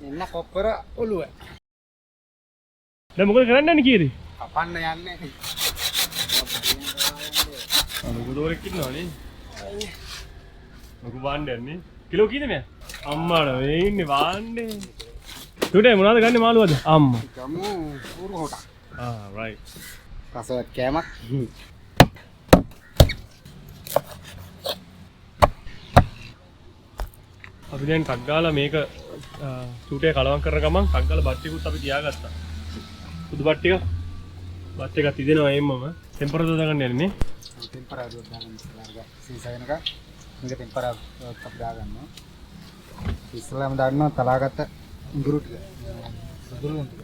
එන්න කොප්පර ඔළුව. දැන් මොකද කරන්න යන්නේ කීරි? කපන්න යන්නේ. ලොකු දෝරෙක් ඉන්නවනේ. ලොකු බාණ්ඩයක් නේ. කිලෝ කීයද මෙයා? අම්මාට මේ ඉන්නේ බාණ්ඩේ. උඩේ මොනවද ගන්නේ මාළුවද? අම්මා. ගමු ඌරු හොට. රයිට්. රසවත් කෑමක්. අපි දැන් ටක් ගාලා මේක චූටේ කලවම් කරන ගමන් ටක් ගාලා බත් ටිකුත් අපි තියාගත්තා. සුදු බත් ටික. බත් එකක් තිදෙනවා එම්මම. ටෙම්පරේචර් දාගන්න යන්නේ නේ. ටෙම්පරේචර් දාගන්න ඉස්සරහට සීසයනක මේක ටෙම්පරේචර් එකක් දාගන්නවා. ඉස්සෙල්ලාම දාන්නවා තලාගත්ත ඉඟුරු ටික. සුදුරු ටික.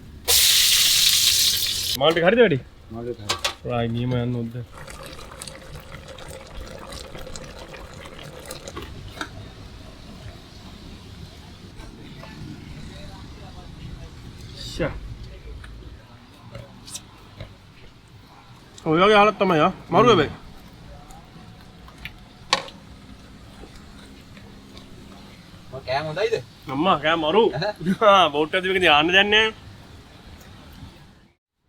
මාළු ටික හරිද වැඩි? මාළු ටික හරි. රායි නියම යන්න උද්ද. ඔය වගේ අහලක් තමයි මරු වෙයි. ඔය කෑම හොඳයිද? අම්මා කෑම මරු. බෝට් එකේ දිගට යන්න දැන්නේ.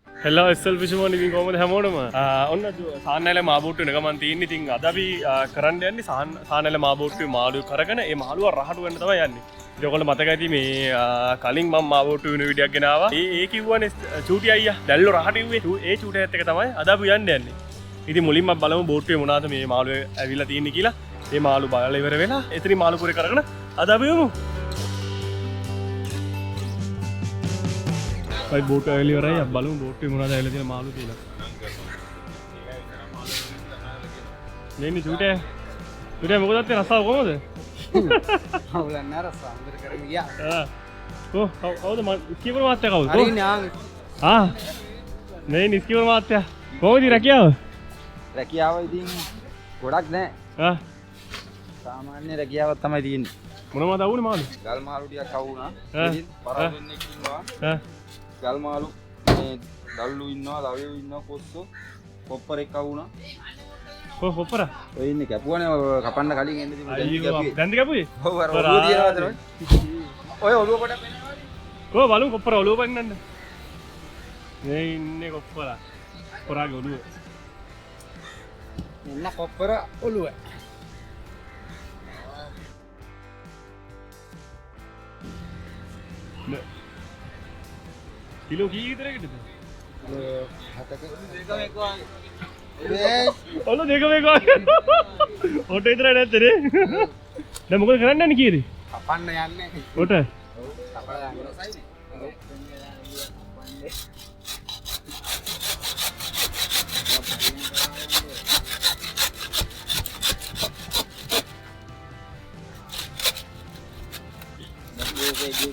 හෙලෝ එස්එල් ෆිෂර්මන් ඉතින් කොහමද හැමෝටම? ඔන්න සාන්නැල මාබෝට්ටු වෙන ගමන් තියෙන්නේ. ඉතින් අද අපි කරන්න යන්නේ සාන්නැල මාබෝට්ටුවේ මාළුව කරගෙන ඒ මාළුව රහටු වෙන්න තමයි යන්නේ. ඉතින් ඔයගොල්ලෝ මතක ඇති මේ කලින් මම මාබෝට්ටු වෙන වීඩියෝ එකක් ගෙනාවා. ඒ කිව්වනේ චූටි අයියා දැල්ලෝ රහට ඉව්වේ. ඒ චූටයත් එක තමයි අද අපි යන්න යන්නේ. ඉතින් මුලින්ම බලමු බෝට්ටුවේ මොනවාද මේ මාළුව ඇවිල්ලා තියෙන්නේ කියලා. මේ මාළු බලලා ඉවර වෙලා එතනින් මාළු පුරේ කරගෙන අද අපි යමු. भाई बोट अगली हो रहा है अब बालू बोट पे मुराद अगले दिन मालूम किया नहीं छूटे छूटे मुझे तो रास्ता कौन है අවුලක් නෑ රස අnder කරගෙන ගියා. ओ आओ तो इसकी पर मारते का හරි න්යාම. हाँ नहीं इसकी पर मारते कौन दी रखिया රැකියාව ඉතින් ගොඩක් නෑ. हाँ සාමාන්‍ය රැකියාවක් තමයි තියෙන්නේ. මොන මාද ආවුනේ මාළු ගල් මාළු ටිකක් අවුණා. ඉතින් පරාදෙන්නෙක් ඉන්නවා. ගල් මාළු මේ දල්ලු ඉන්නවා, දවයෝ ඉන්නවා, කොස්සෝ කොප්පරෙක් අවුණා. කො කොප්පර ඔය ඉන්නේ කැපුවානේ කපන්න කලින් එන්නේ තිබුණා. දැන්ද කැපුවේ ඔව් අර ඔළුව තියනවාද නෝ. ඔය ඔළුව කොට පෙන්නනවා. කො බලමු කොප්පර ඔළුව පෙන්නන්න මේ ඉන්නේ කොප්පර කොරාගේ ඔළුව එන්න කොප්පර ඔළුව. කිලෝ කී විතරකටද? 7ක දෙකම එක වගේ. ඔන්න දෙකම එක වගේ. ඔට විතරයි නැත්තේ නේ. දැන් මොකද කරන්න යන්නේ කීරි? කපන්න යන්නේ. ඔට. ඔව් කපලා යන්නේ.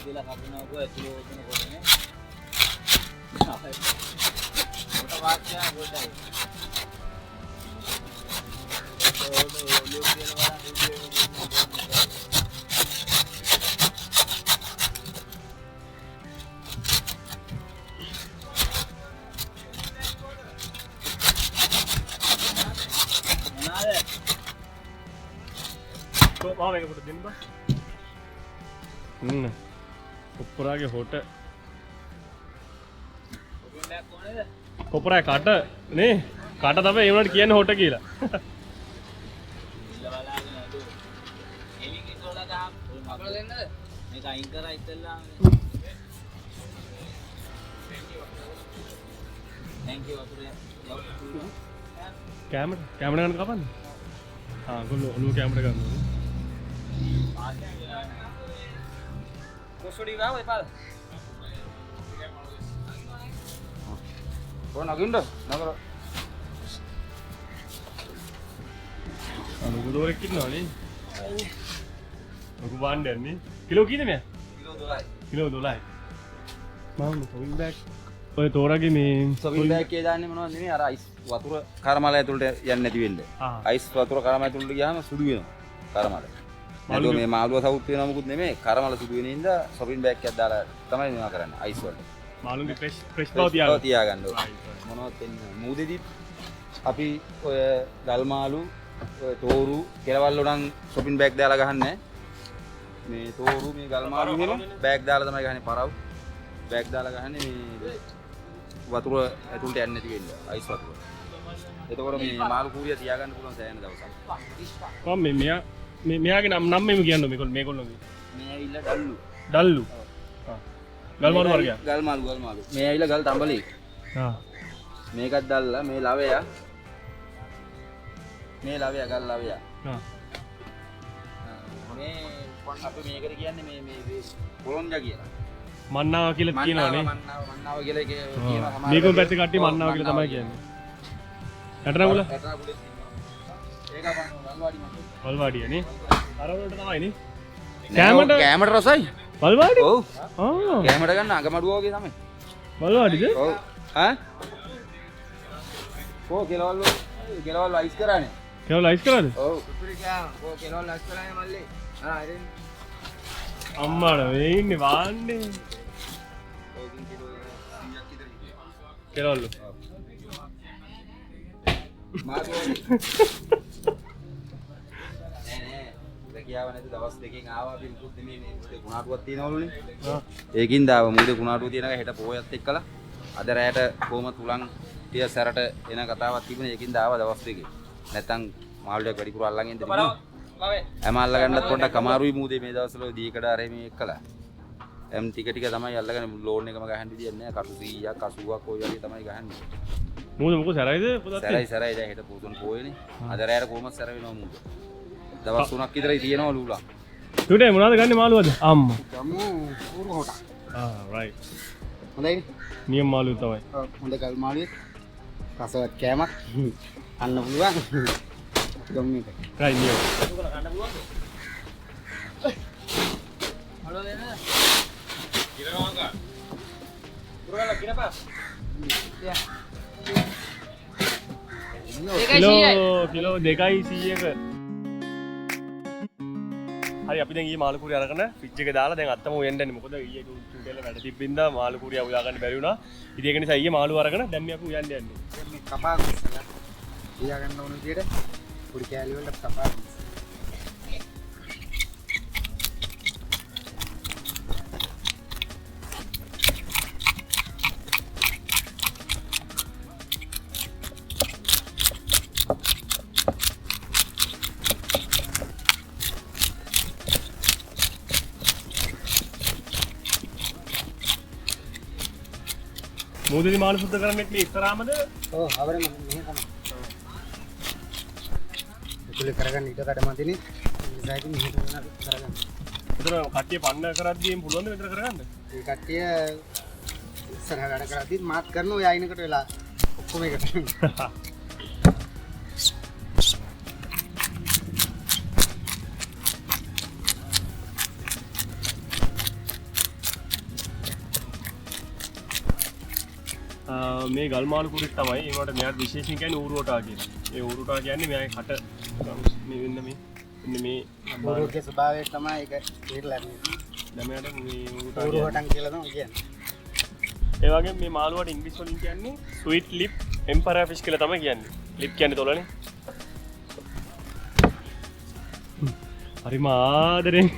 කියලා කපනවා කො ඇතුලේ ඔතන කොටනේ. කොට වාක්‍ය ගොඩයි. तो वहाँ मेरे को दिन बा කොප්පරාගේ හොට කොප්පරාගේ කට නේ කට තමයි ඒ වුණාට කියන්නේ හොට කියලා. මේක අයින් කරා ඉතලා. thank you අතුරේ. කැමරා ගන්න කපන්න. ගොල්ලෝ ඔළුව කැමරා ගන්නවා. කොසොඩි ගාව එපාද? කොහොන නගින්න? නගර. ලොකු දෝරෙක් ඉන්නවනේ. ලොකු බාණ්ඩයක් නේ. කිලෝ කීයද මෙයා? කිලෝ 12යි. කිලෝ 12යි. මම සොවින් බෑග් ඔය තෝරාගේ මේ සොවින් බෑග් එකේ දාන්නේ මොනවද නෙමෙයි අර අයිස් වතුර කරමල ඇතුළට යන්නේ නැති වෙන්න. අයිස් වතුර කරමල ඇතුළට ගියාම සුදු වෙනවා කරමල. නැතුව මේ මාළුව සවුත් වෙනවා මොකුත් නෙමෙයි කරමල සුදු වෙන ඉඳ සොවින් බෑග් එකක් දාලා තමයි මේවා කරන්නේ අයිස් වලට. මාළුගේ ෆ්‍රෙෂ් බව තියාගන්න ඕනේ. මොනවද වෙන්නේ? මූදෙදි අපි ඔය ගල් මාළු ඔය තෝරු කෙලවල් වලන් සොවින් බෑග් දාලා ගහන්නේ. මේ තෝරු මේ ගල් මාළු එහෙම බෑග් දාලා තමයි ගහන්නේ පරව්. බෑග් දාලා ගහන්නේ මේ වතුර ඇතුළට යන්නේ නැති වෙන්නේ අයිස් වතුර. එතකොට මේ මාළු කූරිය තියාගන්න පුළුවන් සෑහෙන දවසක්. කොහොම මෙයාගේ නම් මෙහෙම කියන්නේ මේගොල්ලෝගේ. මේ ඇවිල්ලා ඩල්ලු. ඩල්ලු. ගල් මාළු වර්ගයක්. ගල් මාළු. මේ ඇවිල්ලා ගල් තඹලේ. මේකත් දැල්ලා මේ ලවයා ගල් ලවයා මේ අපි මේකට කියන්නේ මේ පොළොන්ජා කියලා මන්නාව කියලා කියනවනේ මන්නාව කියලා කියනවා සමහර මේකම පැත්තේ කට්ටිය මන්නාව කියලා තමයි කියන්නේ යටනගුල ඒක වල්වාඩියනේ අර වලට තමයිනේ කෑමට රසයි වල්වාඩි ඔව් කෑමට ගන්න අගමඩුව වගේ තමයි වල්වාඩිද ඔව් කෙලවල් අයිස් කරානේ කෙලවල් අයිස් කරාද ඔව් කෙලවල් අයිස් කරානේ මල්ලේ අම්මාට මේ ඉන්නේ වාන්නේ කෙලවල් කියාව නැති දවස් දෙකකින් ආවා අපි මුකුත් නෙමෙයි මේ මුදේ කුණාටුවක් තියනවලුනේ. ඒකින් දාව මුදේ කුණාටුව තියනක හෙට පොයත් එක්කලා අද රැයට කොහම තුලන් ටිය සැරට එන කතාවක් තිබුණේ ඒකින් දාව දවස් දෙකේ. නැත්තම් මාළුවෙක් වැඩිපුර අල්ලන් එන්න තිබුණා. හැම අල්ලගන්නත් පොඩ්ඩක් අමාරුයි මුදේ මේ දවස්වල දීකඩ ආරේ මේ එක්කලා. එම් ටික තමයි අල්ලගෙන ලෝන් එකම ගහන්න විදියක් නැහැ. කටු 100ක් 80ක් ඔය වගේ තමයි ගහන්නේ. මුද මොකද සැරයිද පුතත් සැරයි දැන් හෙට පුතුන් පොයනේ. අද රැයට කොහමද සැර වෙනව මුද. දවස් 3ක් විතරයි තියෙනවා ලූලා. ටුඩේ මොනවද ගන්නේ මාළුවද? අම්මා. ගමු ඌරු හොට. රයිට්. හොඳයි. නියම මාළුව තමයි. ඔව් හොඳ ගල් මාළුවෙක්. රසවත් කෑමක් අන්න පුළුවන්. ගමු මේක. රයිට් නියම. ඒක ගන්න පුළුවන්ද? හලෝ දෙන්න. කිරගමංගා. පුරාලා කිරපා. කිලෝ 200ක හරි අපි දැන් ඊයේ මාළු කුරිය අරගෙන ෆ්‍රිජ් එකේ දාලා දැන් අත්තම උයන්නේ මොකද ඊයේ චුටෙල වැඩ තිබ්බින්දා මාළු කුරිය උයා ගන්න බැරි වුණා ඉතින් ඒක නිසා ඊයේ මාළු අරගෙන දැන් මේ අපි උයන්න යන්නේ මේ කපා ගස්සලා තියා ගන්න ඕන විදියට පොඩි කෑලි වලට කපා මොදලි මාළු සුද්ධ කරන්නෙත් මේ ඉස්සරහමද? ඔව් අවරම මෙහෙ තමයි. ඒකල කරගන්න ඊට කඩමදිනේ ඉස්සයිද මෙහෙට වෙන කරගන්න. ඒතර කට්ටිය පන්න කරද්දී පුළුවන් ද විතර කරගන්න? ඒ කට්ටිය ඉස්සරහ වැඩ කරද්දී මාත් කරනවා ඔය අයිනකට වෙලා ඔක්කොම එකට. මේ ගල් මාළු කුරිත් තමයි ඒකට මෙයාට විශේෂයෙන් කියන්නේ ඌරුවටා කියලා. ඒ ඌරුවටා කියන්නේ මෙයාගේ කට මේ වෙන්න මේ ඌරුවගේ ස්වභාවය තමයි ඒක ඉරලා තියෙන්නේ. ළමයාට මේ ඌරුවටන් කියලා තමයි කියන්නේ. ඒ වගේම මේ මාළුවට ඉංග්‍රීසි වලින් කියන්නේ ස්වීට් ලිප් එම්පරර් ෆිෂ් කියලා තමයි කියන්නේ. ලිප් කියන්නේ තොලනේ. හරිම ආදරෙන්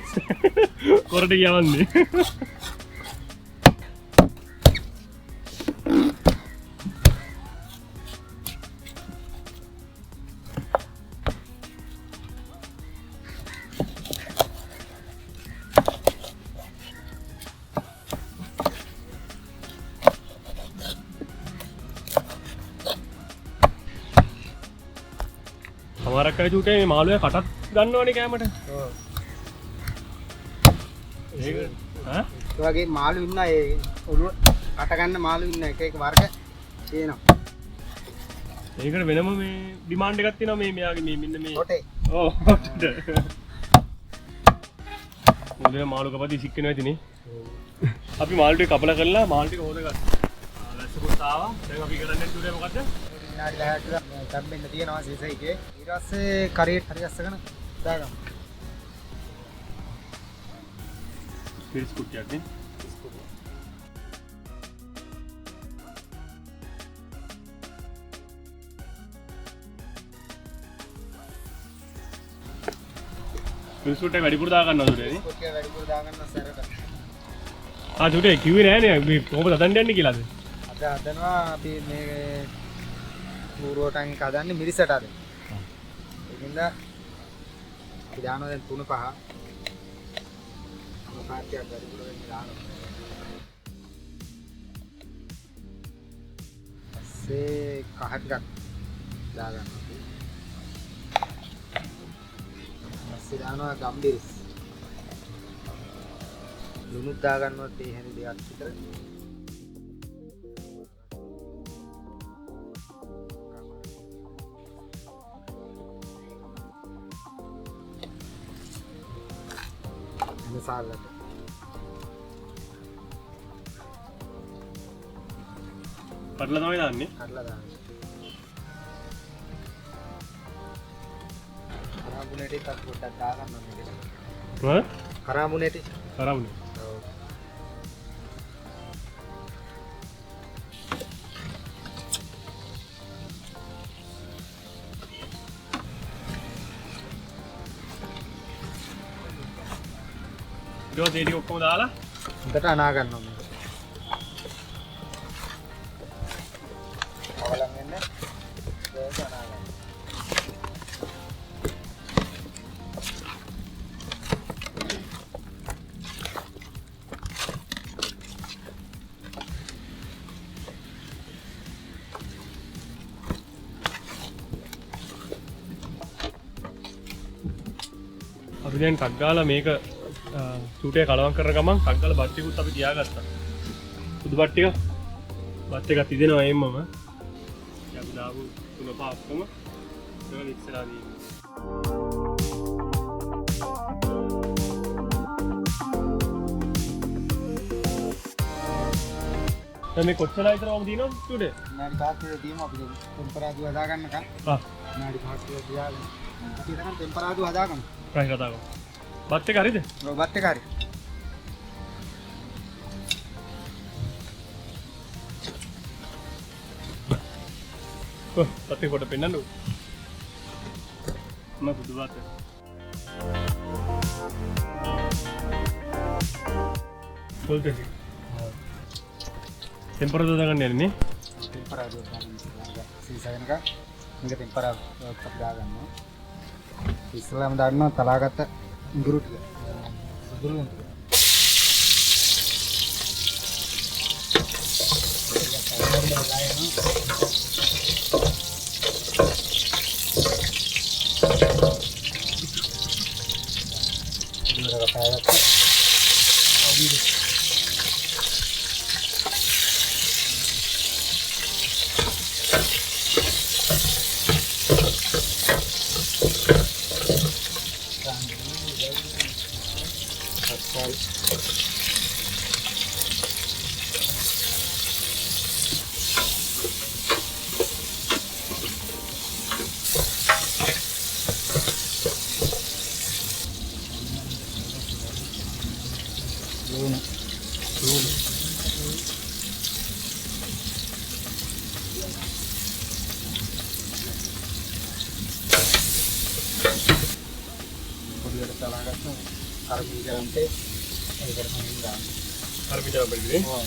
කොරට කියවන්නේ. සමහරක් අය චූටේ මේ මාළුවේ කටත් ගන්නවනේ කෑමට. ඔව්. ඒක ඈ? ඒ වගේ මාළු ඉන්නා ඒ ඔළුව අට ගන්න මාළු ඉන්න එක වර්ග තියෙනවා. ඒකට වෙනම මේ ඩිමාන්ඩ් එකක් තියෙනවා මේ මෙයාගේ මේ මෙන්න මේ. හොටේ. ඔව්. මොදේ මාළු කපති සික්කනවා ඉතිනේ. අපි මාළු ටික කපලා කරලා මාළු ටික හොදගත්තා. ලැස්සකුත් ආවා. දැන් අපි කරන්නේ ටුඩේ මොකද්ද? විනාඩි 10ක් තම්බෙන්න තියෙනවා සීස එකේ. ඊට පස්සේ කරියට හරි අස්සගෙන දාගමු. පිරිස් කුට්ටියක් නේ. බිස්කුට් එක වැඩිපුර දා ගන්නවද උඩේ? බිස්කුට් එක වැඩිපුර දාගන්න සැරට. චුටේ කිව්වේ නෑනේ අපි කොහොමද හදන්න යන්නේ කියලාද? අද හදනවා අපි මේ ඌරුවටන් එක හදන්නේ මිරිසට අද. ඒකින්ද අපි දානවා දැන් 3-5. පාටියක් වැඩිපුර වෙන්න දානවා. පස්සේ කහ ටිකක් දාගන්නවා. පස්සේ දානවා ගම්බිරිස්. ලුණුත් දාගන්නවා තේ හැඳි දෙකක් විතර. මසාලා කඩලා තමයි දාන්නේ. කඩලා දාන්න. කරාඹුනේටි එකක් පොඩ්ඩක් දාගන්න මේකට. හ්ම්? කරාඹුනේටි. කරාඹුනේ. ඔව්. ඊට පස්සේ ටික ඔක්කොම දාලා හොඳට අනා ගන්නවා මේක. අවලම් වෙන්න. ඒක අනා ගන්න. අපි දැන් ටක් ගාලා මේක චූටේ කලවම් කරන ගමන් ටක් ගාලා බත් ටිකුත් අපි තියාගත්තා. සුදු බත් ටික. බත් එකක් තිදෙනවා එම්මම. අපි දාපු තුන පහ ඔක්කොම ඒක ඉස්සරහා දීලා. දැන් මේ කොච්චර විතර වගේ දිනවද චූටේ? විනාඩි 5ක් විතර දීමු අපි ටෙම්පරාදුව හදා ගන්නකම්. විනාඩි 5ක් විතර තියාගෙන. අපි දැන් ටෙම්පරාදුව හදාගමු. ප්‍රයි කතා කරමු. බත් එක හරිද? ඔව් බත් එක හරි. බත් එක කොට පෙන්නන්නු. මම සුදු බත්. පොල්ටේ. ටෙම්පරේචර් දාගන්න යන්නේ නේ? ටෙම්පරාදුව දාගන්න. සීසගෙනක මේක ටෙම්පරාදුව දාගන්නවා. ඉස්සෙල්ලාම දාන්නවා තලාගත්ත ඉඟුරු ටික. සුදුළු ටික. පොඩියට තලාගත්තා කරපී කරන්ටේ ඒකට මම දාන්න. කරපී දාන්න බැරිද? ඔව්.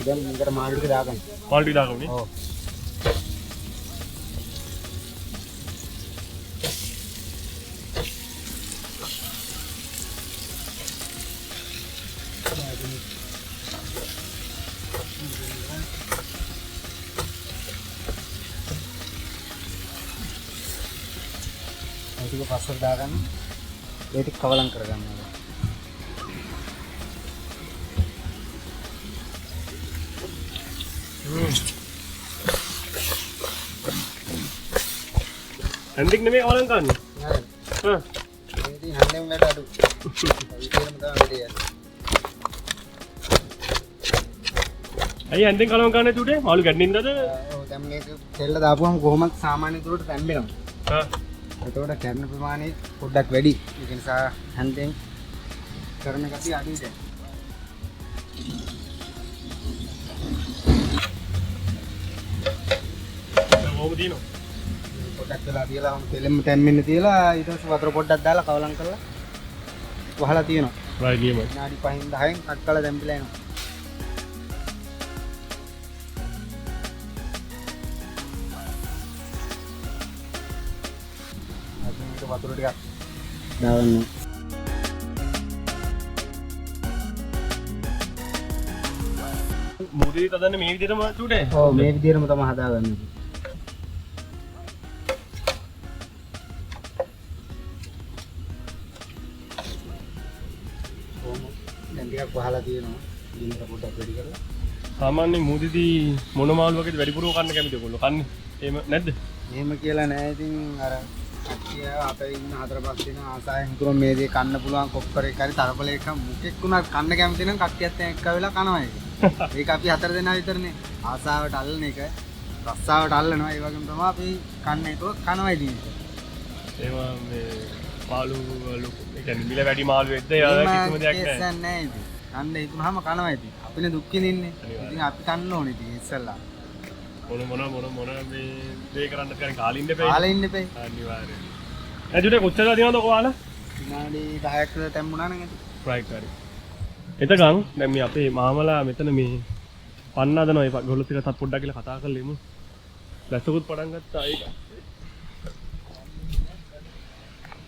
දැන් මේකට මාළු ටික දාගන්න. මාළු ටික දාගන්නේ. ඔව්. ඒක පස්සට දාගන්න. ඒ ටික කවලම් කරගන්න ඕනේ. හන්දික් නෙමෙයි කවලම් කරන්නේ. නේද? හා. මේ ඉතින් හන්දෙන් වැඩ අඩු. විතරම තමයි වැඩේ යන්නේ. අයිය හන්දෙන් කලවම් කරන්නේ චූටේ? මාළු ගැටෙනින්දද? ඔව් දැන් මේක තෙල්ල දාපුවම කොහොමද සාමාන්‍ය දුරට තැම්බෙනවා. හා. එතකොට කැරණ ප්‍රමාණය පොඩ්ඩක් වැඩි. ඒක නිසා හන්දෙන් කරන එක අපි අඩුයි දැන්. කොහොමද දිනනවා? පොඩ්ඩක් වෙලා තියලා තෙලෙම තැම්බෙන්න තියලා ඊට පස්සේ වතුර පොඩ්ඩක් දාලා කවලම් කරලා වහලා තියෙනවා. රයිට් නියමයි. විනාඩි 5න් 10න් කට් කරලා දැම්පිලා එනවා. අද වතුර ටිකක් දාන්න. මුදේ තදන්නේ මේ විදිහටම චූටේ. ඔව් මේ විදිහටම තමයි හදාගන්නේ. දැන් ටිකක් වහලා තියෙනවා. ඉන්නක පොඩ්ඩක් වැඩි කරලා. සාමාන්‍යයෙන් මුදේදී මොන මාළු වගේද වැඩිපුරව කන්න කැමති ඔයගොල්ලෝ? කන්නේ. එහෙම නැද්ද? එහෙම කියලා නෑ. ඉතින් අර කට්ටිය අපේ ඉන්න 4-5 දෙනා ආසාවෙන් හිතුවා මේ දේ කන්න පුළුවන් කොක්කරේ කරි තරපල එක මුකෙක් වුණා කන්න කැමති නම් කට්ටියත් එක්ක වෙලා කනවා ඒක. ඒක අපි 4 දෙනා විතරනේ ආසාවට අල්ලන එක. රස්සාවට අල්ලනවා. ඒ වගේම තමයි අපි කන්නේ ඒක කනවා ඉතින්. ඒවා මේ මාළු ලොකු ඒ කියන්නේ මිල වැඩි මාළු වෙද්ද ඒවා කිසිම දෙයක් නැහැ. නෑ ඉතින්. කන්න හිතුනහම කනවා ඉතින්. අපිනේ දුක් විඳින්නේ. ඉතින් අපි කන්න ඕනේ ඉතින් ඉස්සල්ලා. මොන මේ දේ කරන්න කරන් කාලේ ඉන්න බෑ. කාලේ ඉන්න බෑ. අනිවාර්යයෙන්. එජුටේ කොච්චර දිනවද ඔයාලා? විනාඩි 10ක් විතර තැම්බුණා නම් ඉතින්. රයිට් හරි. එතකන් දැන් මේ අපේ මාමලා මෙතන මේ පන්න හදනවා ඒ ගොල්ලෝ ටික තත් පොඩ්ඩක් කියලා කතා කරලා ඉමු. දැසකුත් පටන් ගත්තා ඒක.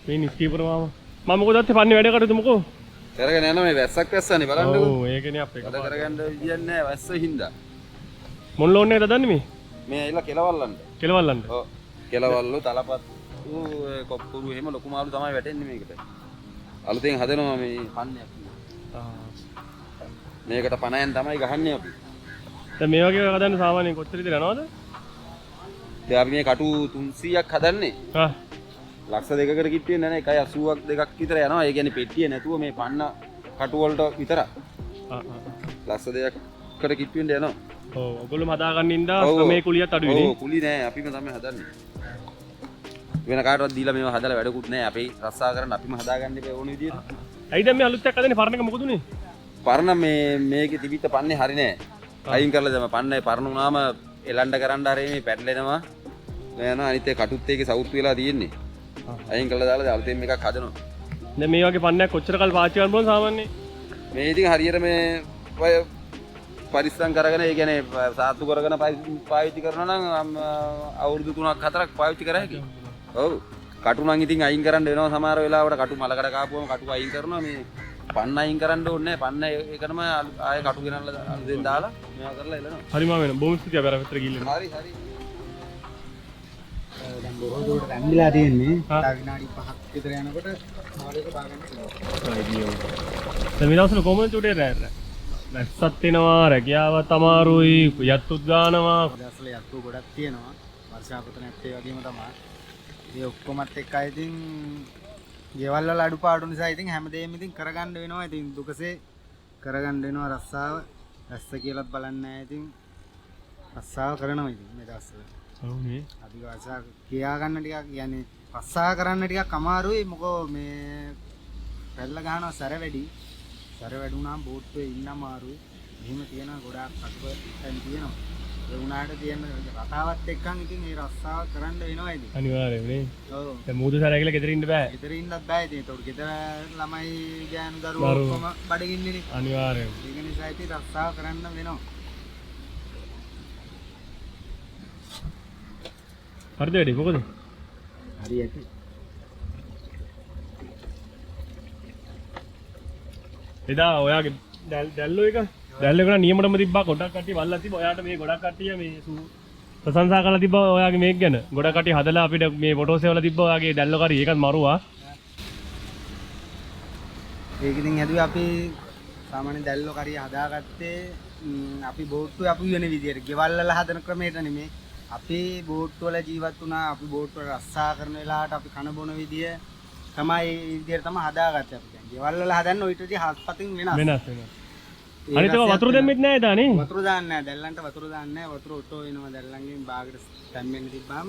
මේ නිස්කීපුර මාම. මම මොකද දැත්තේ පන්නේ වැඩ කරද මොකෝ? කරගෙන යනවා මේ වැස්සක් වැස්සනේ බලන්නකෝ. ඔව් ඒකනේ අපේ. වැඩ කරගන්න විදියක් නැහැ වැස්ස හින්දා. මොන ලෝන් එකද දන්නේ මේ? මේ ඇවිල්ලා කෙලවල්ලන්න. කෙලවල්ලන්න. ඔව්. කෙලවල්ලු තලපත් කොප්පුරු එහෙම ලොකු මාළු තමයි වැටෙන්නේ මේකට. අලුතෙන් හදනවා මේ පන්නයක්. මේකට 50න් තමයි ගහන්නේ අපි. දැන් මේ වගේ හදන්න සාමාන්‍යයෙන් කොච්චර ඉතින් යනවද? දැන් අපි මේ කටු 300ක් හදන්නේ. ආ. ලක්ෂ 2කට කිට්ටුවේ නැහැ 180ක් දෙකක් විතර යනවා. ඒ කියන්නේ පෙට්ටිය නැතුව මේ පන්න කටු වලට විතරක්. ලක්ෂ 2කට කිට්ටුවෙන් යනවා. ඔව් ඔයගොල්ලෝ හදාගන්න ඉඳා මේ කුලියත් අඩුයි නේ. ඔව් කුලි නෑ අපිම තමයි හදන්නේ. වෙන කාටවත් දීලා මේව හදලා වැඩකුත් නෑ. අපි රස්සා කරන්න අපිම හදාගන්න ඉපේ ඕන විදියට. ඇයි දැන් මේ අලුත් එකක් හදන්නේ පරණ එක මොකද උනේ? පරණ මේකේ තිබිච්ච පන්නේ හරි නෑ. අයින් කරලා දැම්ම පන්නේ පරණ වුණාම එලන්න කරන්න හරි මේ පැටලෙනවා. මේ යනවා අනිත් ඒ කටුත් ඒකේ සවුත් වෙලා තියෙන්නේ. අයින් කරලා දාලා අලුතෙන් මේකක් හදනවා. දැන් මේ වගේ පන්නයක් කොච්චර කල් පාවිච්චි කරන්න පුළුවන්ද සාමාන්‍යයෙන්? මේ ඉතින් හරියට මේ පරිස්සම් කරගෙන ඒ කියන්නේ සාතු කරගෙන පාවිච්චි කරනවා නම් අවුරුදු 3ක් 4ක් පාවිච්චි කර හැකියි. ඔව්. කටු නම් ඉතින් අයින් කරන්න වෙනවා සමහර වෙලාවට කටු මලකඩ කාපුවම කටු අයින් කරනවා මේ පන්න අයින් කරන්න ඕනේ නැහැ. පන්න ඒකටම ආයෙ කටු ගෙනල්ලා අලුතෙන් දාලා මේවා කරලා එලනවා. හරිම වෙන බොහොම ස්තුතියි අපේ අර විතර ගිහින්. හරි හරි. දැන් බොහෝ දුරට රැඳිලා තියෙන්නේ. විනාඩි 5ක් විතර යනකොට මාළේක බාගන්න පුළුවන්. දැන් මේ දවස්වල කොහොමද චුටේ රැ? නැස්සත් වෙනවා රැකියාවත් අමාරුයි යත්තුත් ගානවා. දවස්වල යත්තු ගොඩක් තියෙනවා. වර්ෂාපත නැත්තේ වගේම තමයි. මේ ඔක්කොමත් එක්ක ඉතින් ගෙවල් වල අඩුපාඩු නිසා ඉතින් හැමදේම ඉතින් කරගන්න වෙනවා. ඉතින් දුකසේ කරගන්න වෙනවා රස්සාව. රස්ස කියලාත් බලන්නේ නැහැ ඉතින් රස්සාව කරනවා ඉතින් මේ දවස්වල. ඔව් නේ. අපි වර්ෂා කියා ගන්න ටිකක් කියන්නේ රස්සාව කරන්න ටිකක් අමාරුයි. මොකෝ මේ පැල්ල ගහනවා සැර වැඩි. සැර වැඩි වුණාම බෝට්ටුවේ ඉන්න අමාරුයි. එහෙම තියෙන ගොඩාක් අඩුව දැන් තියෙනවා. ඒ වුණාට තියෙන රටාවත් එක්කන් ඉතින් මේ රස්සාව කරන්න වෙනවා ඉතින්. අනිවාර්යයෙන් නේ. ඔව්. දැන් මූද සැර කියලා ගෙදර ඉන්න බෑ. ගෙදර ඉන්නත් බෑ ඉතින්. ඒතකොට ගෙදර ළමයි ගෑනු දරුවෝ ඔක්කොම බඩගින්නේනේ. අනිවාර්යයෙන්. ඒක නිසා ඉතින් රස්සාව කරන්න වෙනවා. හරිද වැඩි මොකද? හරියට. එදා ඔයාගේ දැල්ලෝ එක දැල්ලෝ එක නියමටම තිබ්බා ගොඩක් කට්ටිය වල්ලා තිබ්බා. ඔයාට මේ ගොඩක් කට්ටිය මේ ප්‍රශංසා කරලා තිබ්බා ඔයාගේ මේක ගැන. ගොඩක් කට්ටිය හදලා අපිට මේ ෆොටෝස් ඒවල තිබ්බා ඔයාගේ දැල්ලෝ කරි. ඒකත් මරුවා. ඒක ඉතින් හැදුවේ අපි සාමාන්‍ය දැල්ලෝ කරිය හදාගත්තේ අපි බෝට්ටුවේ අපි වෙන විදියට ගෙවල් වල හදන ක්‍රමයට නෙමෙයි. අපි බෝට්ටු වල ජීවත් වුණා. අපි බෝට්ටු වල රස්සා කරන වෙලාවට අපි කන බොන විදිය තමයි විදියට තමයි හදාගත්තේ අපි. දැන් ගෙවල් වල හදන්න ඔය ටික හත්පතින් වෙනස්. වෙනස්. අනිත් ඒවා වතුර දෙන්නෙත් නෑ එදා නේ. වතුර දාන්නේ නෑ. දැල්ලන්ට වතුර දාන්නේ නෑ. වතුර ඔටෝ වෙනවා. දැල්ලන්ගෙන් බාගට තැම්බෙන්න තිබ්බාම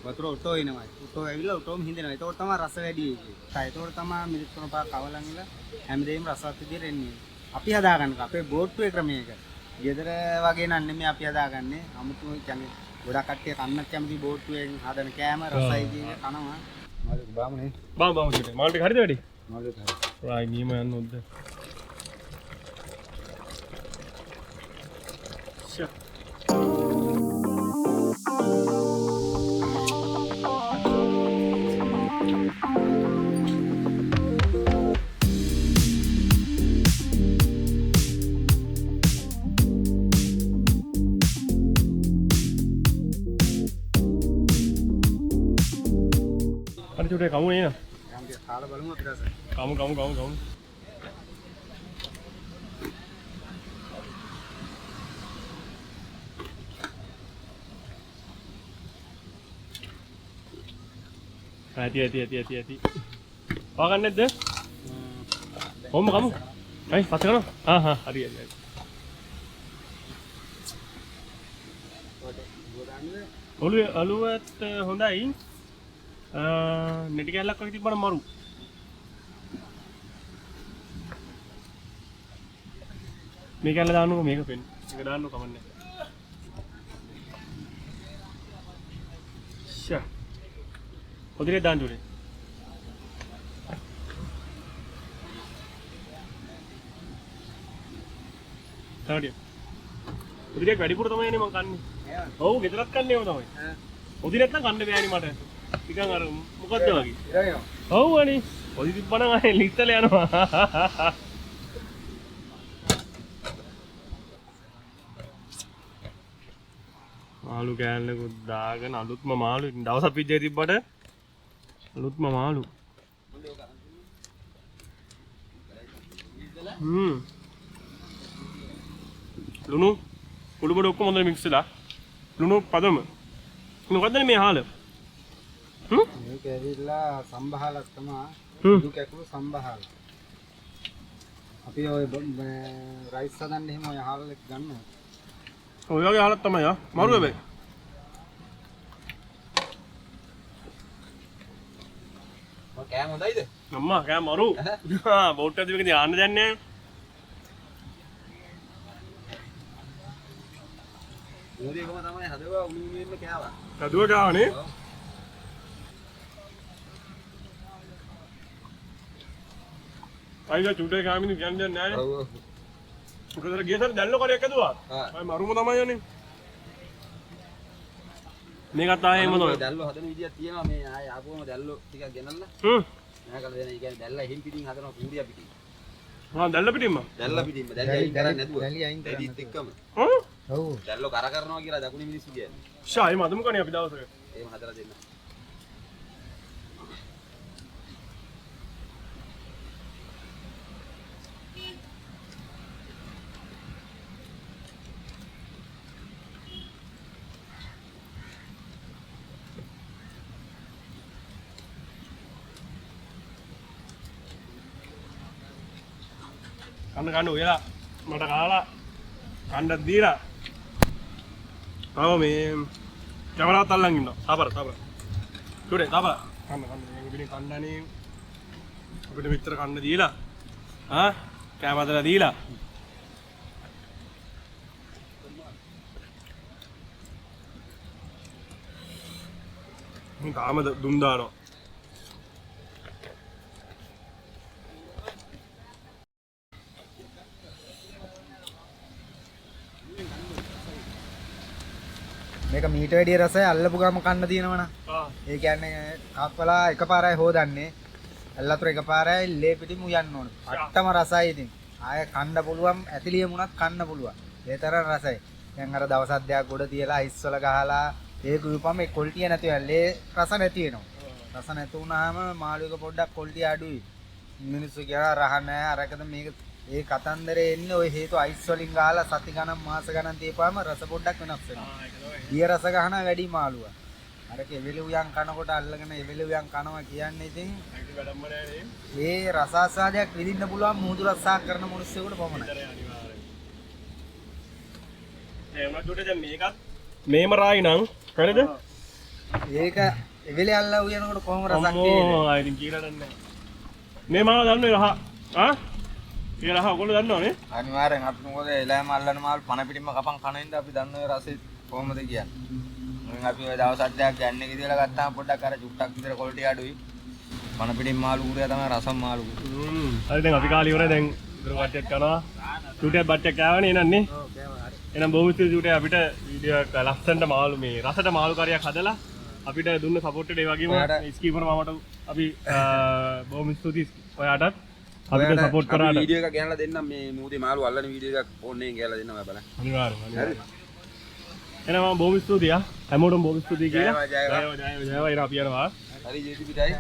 වතුර ඔටෝ වෙනවා. ඔටෝ ඇවිල්ලා ඔටෝම හින්දෙනවා. ඒතකොට තමයි රස වැඩි වෙන්නේ. ඒතකොට තමයි මිනිත් 3-5 කවලන් ඉලා හැමදේම රසවත් විදියට එන්නේ. අපි හදාගන්න අපේ බෝට්ටුවේ ක්‍රමයක. ගෙදර වගේ නන් නෙමෙයි අපි හදාගන්නේ. 아무තු කියන්නේ ගොඩක් කට්ටිය කන්නත් කැමති බෝට්ටුවෙන් හදන කෑම රසයි කියන කනවා. මාළු බාමුනේ. බාම චුටේ. මාළු ටික හරිද වැඩි? මාළු හරි. රායි නියම යන්න උද්ද. චුටේ කමු නේ. යම් කාලා බලමු අපි රස. කමු. ඇති. වාගන්න නැද්ද? කොහොම කමු. අයි පස්ස කරනවා. හරි. අලුවත් හොඳයි. නෙටි කැල්ලක් වගේ තිබ්බනම් මරු. මේ කැල්ල දාන්නකො මේක පෙන්න. මේක දාන්නකො කමන්නේ. ෂා. ඔදිරේ දාන්න උනේ. තාඩිය. ඔදිරේ වැඩිපුර තමයිනේ මං කන්නේ. ඔව් ගෙදරත් කන්නේම තමයි. ඔදිරේත් නම් කන්න බෑනේ මට. නිකන් අර මොකද්ද වගේ? ඉරගෙන. ඔව් අනේ. ඔදි තිබ්බනම් ආයේ ලිස්සල යනවා. මාළු කෑල්ලකුත් දාගෙන අලුත්ම මාළු දවසක් පිජ්ජේ තිබ්බට අලුත්ම මාළු. ලුණු කුඩු බඩ ඔක්කොම හොඳට මික්ස් වෙලා ලුණු පදම. මොකද්ද මේ හාල? මේක ඇවිල්ලා සම්බහලක් තමයි. දුක කැකුළු සම්බහල. අපි ඔය රයිස් හදන්න එහෙම ඔය හාල් එක ගන්නවා. ඔය වගේ හාලක් තමයි ආ. මරු වෙබේ. මම කෑම හොඳයිද? අම්මා කෑම මරු. බෝට් එකේ දිවකදී ආන්න දැන් නෑ. මොදේකම තමයි හදවා උණුවෙන්න කෑවා. හදුව ගානේ. අයියා චුටේ කාමිනි කියන්නේ නැහැ. ඔව් ඔව්. මොකද ගියසර දැල්ලෝ කරයක් ඇදුවා. අය මරුම තමයි යන්නේ. මේකත් ආයේ මොනවද? දැල්ලෝ හදන විදියක් තියෙනවා මේ ආයේ ආපුවම දැල්ලෝ ටිකක් ගෙනල්ලා. මම කල දෙන ඒ කියන්නේ දැල්ලා හිල් පිටින් හදනවා කූඩිය පිටින්. දැල්ල පිටින්ම. දැල්ලා පිටින්ම දැල්ලා අයින් කරන්නේ නැතුව. දැල්ලිත් එක්කම. ඔව්. දැල්ලෝ කර කරනවා කියලා දකුණේ මිනිස්සු කියන්නේ. ෂා එම අදමු කණේ අපි දවසක. එහෙම හදලා දෙන්න. කන්න ඔයලා මට කාලා කණ්ඩක් දීලා තව මේ ජවරවත් අල්ලන් ඉන්නවා. තාපර චුටේ තාපර කන්න මේ විදිහේ කන්නනේ අපිට විතර කන්න දීලා කෑම හදලා දීලා තාම දුම් දානවා. මේක මීට වැඩිය රසයි අල්ලපු ගම කන්න තියෙනවනම්. ඒ කියන්නේ කප්පලා එකපාරයි හොදන්නේ. අල්ලතර එකපාරයි ලේ පිටින් උයන්න ඕන. අට්ටම රසයි ඉතින්. ආය කන්න පුළුවන් ඇතිලියමුණත් කන්න පුළුවන්. ඒ තරම් රසයි. දැන් අර දවස් දෙකක් ගොඩ තියලා අයිස් වල ගහලා ඒක උපම ඒ කොල්ටිය නැති වෙලා ලේ රස නැති වෙනවා. රස නැති වුනහම මාළු එක පොඩ්ඩක් කොල්ටිය අඩුයි. මිනිස්සු කියනවා රහ නැහැ අරකද මේක ඒ කතන්දරේ එන්නේ ওই හේතු අයිස් වලින් ගහලා සති ගණන් මාස ගණන් තියපාම රස පොඩ්ඩක් වෙනස් වෙනවා. දිය රස ගහන වැඩි මාළුවා. අරක එවෙලි උයන් කනකොට අල්ලගෙන එවෙලි උයන් කනවා කියන්නේ ඉතින් ඒ රසාස්වාදයක් විඳින්න පුළුවන් මුහුදු රස්සා කරන මිනිස්සුන්ට පමණයි. ඒ වුණා චුටේ දැන් මේකත් මේම රායි නම් හරිද? ඒක එවෙලි අල්ලා උයනකොට කොහොම රසක් තියෙන්නේ? අම්මෝ ආ ඉතින් කියලා දන්නේ නැහැ. මේ මාව දන්නවද රහ? ඒ රහ ඔයගොල්ලෝ දන්නවනේ? අනිවාර්යෙන් අපි මොකද එළෑම අල්ලන මාල් පණ පිටින්ම කපන් කනින්ද අපි දන්න ඔය රසෙ කොහොමද කියන්නේ. ඉතින් අපි ඔය දවස් 7ක් ගන්න එක ඉතින් ගත්තාම පොඩ්ඩක් අර චුට්ටක් විතර ක්වොලිටි අඩුයි. පණ පිටින් මාළු කුරියා තමයි රසම් මාළු කුරියා. හරි දැන් අපි කාලේ ඉවරයි දැන් ඉතුරු කට්ටියක් කරනවා. ෂූටයක් බට්ටයක් කෑවනේ එනන්නේ. ඔව් කෑවා හරි. එහෙනම් බොහොම ස්තුතියි ෂූටේ අපිට වීඩියෝ එක ලස්සනට මාළු මේ රසට මාළු කරියක් හදලා අපිට දුන්න සපෝට් එක ඒ වගේම ස්කීපර් මාමට අපි බොහොම ස්තුතියි ඔයාටත් අපිට සපෝට් කරාට. වීඩියෝ එකක් ගෙනලා දෙන්නම් මේ මූදේ මාළු අල්ලන වීඩියෝ එකක් ඕනේ ගෙනලා දෙන්නම් ඔයා බලන්න. අනිවාර්යයෙන්. එහෙනම් බොහොම ස්තුතියි හැමෝටම බොහොම ස්තුතියි කියලා. ජය වේවා. ජය වේවා. අපි යනවා. හරි ජේසි පිටයි.